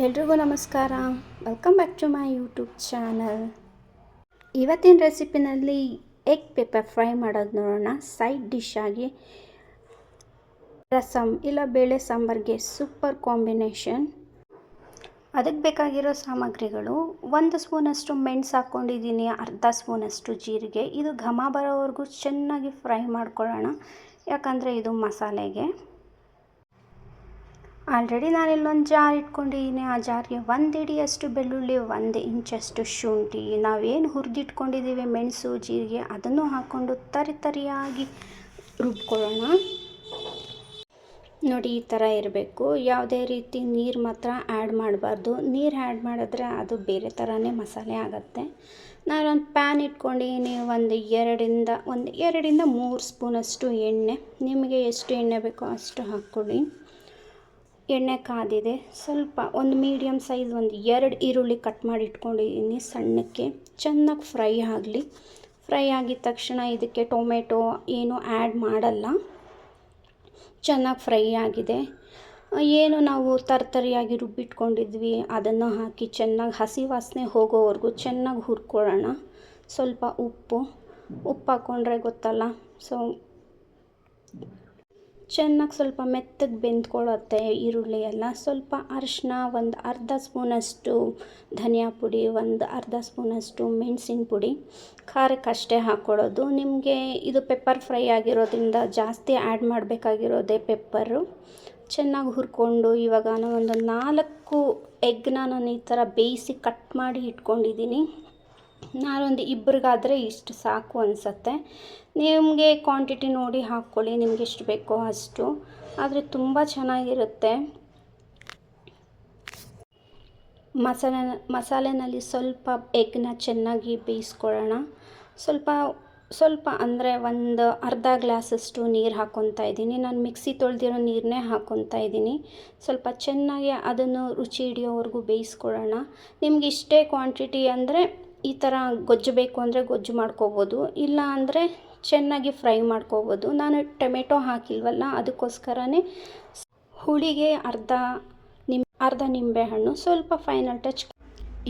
ಎಲ್ರಿಗೂ ನಮಸ್ಕಾರ. Welcome back to my YouTube channel. ಇವತ್ತಿನ ರೆಸಿಪಿನಲ್ಲಿ ಎಗ್ ಪೆಪ್ಪರ್ ಫ್ರೈ ಮಾಡೋದು ನೋಡೋಣ. ಸೈಡ್ ಡಿಶ್ ಆಗಿ ರಸಮ್ ಇಲ್ಲ ಬೇಳೆ ಸಾಂಬಾರಿಗೆ ಸೂಪರ್ ಕಾಂಬಿನೇಷನ್. ಅದಕ್ಕೆ ಬೇಕಾಗಿರೋ ಸಾಮಗ್ರಿಗಳು: 1 ಸ್ಪೂನಷ್ಟು ಮೆಣಸು ಹಾಕ್ಕೊಂಡಿದ್ದೀನಿ, ಅರ್ಧ ಸ್ಪೂನಷ್ಟು ಜೀರಿಗೆ. ಇದು ಘಮ ಬರೋವರೆಗೂ ಚೆನ್ನಾಗಿ ಫ್ರೈ ಮಾಡ್ಕೊಳ್ಳೋಣ, ಯಾಕಂದರೆ ಇದು ಮಸಾಲೆಗೆ. ಆಲ್ರೆಡಿ ನಾನಿಲ್ಲೊಂದು ಜಾರ್ ಇಟ್ಕೊಂಡಿದ್ದೀನಿ. ಆ ಜಾರ್ಗೆ 1 ಹಿಡಿಯಷ್ಟು ಬೆಳ್ಳುಳ್ಳಿ, 1 ಇಂಚಷ್ಟು ಶುಂಠಿ, ನಾವೇನು ಹುರಿದಿಟ್ಕೊಂಡಿದ್ದೀವಿ ಮೆಣಸು ಜೀರಿಗೆ ಅದನ್ನು ಹಾಕ್ಕೊಂಡು ತರಿಯಾಗಿ ರುಬ್ಕೊಳ್ಳೋಣ. ನೋಡಿ, ಈ ಥರ ಇರಬೇಕು. ಯಾವುದೇ ರೀತಿ ನೀರು ಮಾತ್ರ ಆ್ಯಡ್ ಮಾಡಬಾರ್ದು. ನೀರು ಆ್ಯಡ್ ಮಾಡಿದ್ರೆ ಅದು ಬೇರೆ ಥರನೇ ಮಸಾಲೆ ಆಗುತ್ತೆ. ನಾನೊಂದು ಪ್ಯಾನ್ ಇಟ್ಕೊಂಡಿದ್ದೀನಿ. ಒಂದು ಎರಡರಿಂದ 3 ಸ್ಪೂನಷ್ಟು ಎಣ್ಣೆ. ನಿಮಗೆ ಎಷ್ಟು ಎಣ್ಣೆ ಬೇಕೋ ಅಷ್ಟು ಹಾಕ್ಕೊಳ್ಳಿ. ಎಣ್ಣೆ ಕಾದಿದೆ. ಸ್ವಲ್ಪ ಒಂದು ಮೀಡಿಯಮ್ ಸೈಜ್ 2 ಈರುಳ್ಳಿ ಕಟ್ ಮಾಡಿ ಇಟ್ಕೊಂಡಿದ್ದೀನಿ ಸಣ್ಣಕ್ಕೆ. ಚೆನ್ನಾಗಿ ಫ್ರೈ ಆಗಲಿ. ಫ್ರೈ ಆಗಿದ ತಕ್ಷಣ ಇದಕ್ಕೆ ಟೊಮೆಟೊ ಏನು ಆ್ಯಡ್ ಮಾಡಲ್ಲ. ಚೆನ್ನಾಗಿ ಫ್ರೈ ಆಗಿದೆ. ಏನು ನಾವು ತರಿಯಾಗಿ ರುಬ್ಬಿಟ್ಕೊಂಡಿದ್ವಿ ಅದನ್ನು ಹಾಕಿ ಚೆನ್ನಾಗಿ ಹಸಿ ವಾಸನೆ ಹೋಗೋವರೆಗೂ ಚೆನ್ನಾಗಿ ಹುರ್ಕೊಳ್ಳೋಣ. ಸ್ವಲ್ಪ ಉಪ್ಪು ಹಾಕ್ಕೊಂಡ್ರೆ ಗೊತ್ತಲ್ಲ, ಸೊ ಚೆನ್ನಾಗಿ ಸ್ವಲ್ಪ ಮೆತ್ತಗೆ ಬೆಂದ್ಕೊಳ್ಳುತ್ತೆ ಈರುಳ್ಳಿ ಎಲ್ಲ. ಸ್ವಲ್ಪ ಅರಿಶಿನ, ಒಂದು ಅರ್ಧ ಸ್ಪೂನಷ್ಟು ಧನಿಯಾ ಪುಡಿ, ಒಂದು ಅರ್ಧ ಸ್ಪೂನಷ್ಟು ಮೆಣಸಿನ ಪುಡಿ. ಖಾರಕ್ಕಷ್ಟೇ ಹಾಕ್ಕೊಳ್ಳೋದು. ನಿಮಗೆ ಇದು ಪೆಪ್ಪರ್ ಫ್ರೈ ಆಗಿರೋದ್ರಿಂದ ಜಾಸ್ತಿ ಆ್ಯಡ್ ಮಾಡಬೇಕಾಗಿರೋದೇ ಪೆಪ್ಪರು. ಚೆನ್ನಾಗಿ ಹುರ್ಕೊಂಡು ಇವಾಗ ನಾನು ಒಂದು 4 ಎಗ್ನ ನಾನು ಈ ಥರ ಬೇಯಿಸಿ ಕಟ್ ಮಾಡಿ ಇಟ್ಕೊಂಡಿದ್ದೀನಿ. ನಾನೊಂದು ಇಬ್ಬರಿಗಾದರೆ ಇಷ್ಟು ಸಾಕು ಅನಿಸುತ್ತೆ. ನಿಮಗೆ ಕ್ವಾಂಟಿಟಿ ನೋಡಿ ಹಾಕ್ಕೊಳ್ಳಿ, ನಿಮ್ಗೆ ಎಷ್ಟು ಬೇಕೋ ಅಷ್ಟು. ಆದರೆ ತುಂಬ ಚೆನ್ನಾಗಿರುತ್ತೆ. ಮಸಾಲೆನಲ್ಲಿ ಸ್ವಲ್ಪ ಎಗ್ನ ಚೆನ್ನಾಗಿ ಬೇಯಿಸ್ಕೊಳ್ಳೋಣ. ಸ್ವಲ್ಪ ಅಂದರೆ ಒಂದು ಅರ್ಧ ಗ್ಲಾಸಷ್ಟು ನೀರು ಹಾಕ್ಕೊತಾ ಇದ್ದೀನಿ. ನಾನು ಮಿಕ್ಸಿ ತೊಳೆದಿರೋ ನೀರನ್ನೇ ಹಾಕ್ಕೊತಾ ಇದ್ದೀನಿ. ಸ್ವಲ್ಪ ಚೆನ್ನಾಗಿ ಅದನ್ನು ರುಚಿ ಹಿಡಿಯೋವರೆಗೂ ಬೇಯಿಸ್ಕೊಳ್ಳೋಣ. ನಿಮ್ಗೆ ಇಷ್ಟೇ ಕ್ವಾಂಟಿಟಿ ಅಂದರೆ ಈ ಥರ ಗೊಜ್ಜು ಬೇಕು ಅಂದರೆ ಗೊಜ್ಜು ಮಾಡ್ಕೋಬೋದು, ಇಲ್ಲ ಅಂದರೆ ಚೆನ್ನಾಗಿ ಫ್ರೈ ಮಾಡ್ಕೋಬೋದು. ನಾನು ಟೊಮೆಟೊ ಹಾಕಿಲ್ವಲ್ಲ, ಅದಕ್ಕೋಸ್ಕರನೇ ಹುಳಿಗೆ ಅರ್ಧ ನಿಂಬೆಹಣ್ಣು, ಸ್ವಲ್ಪ ಫೈನಲ್ ಟಚ್.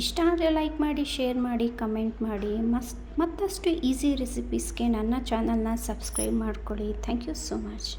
ಇಷ್ಟ ಆದರೆ ಲೈಕ್ ಮಾಡಿ, ಶೇರ್ ಮಾಡಿ, ಕಮೆಂಟ್ ಮಾಡಿ. ಮತ್ತಷ್ಟು ಈಸಿ ರೆಸಿಪೀಸ್ಗೆ ನನ್ನ ಚಾನಲ್ನ ಸಬ್ಸ್ಕ್ರೈಬ್ ಮಾಡ್ಕೊಳ್ಳಿ. Thank you so much.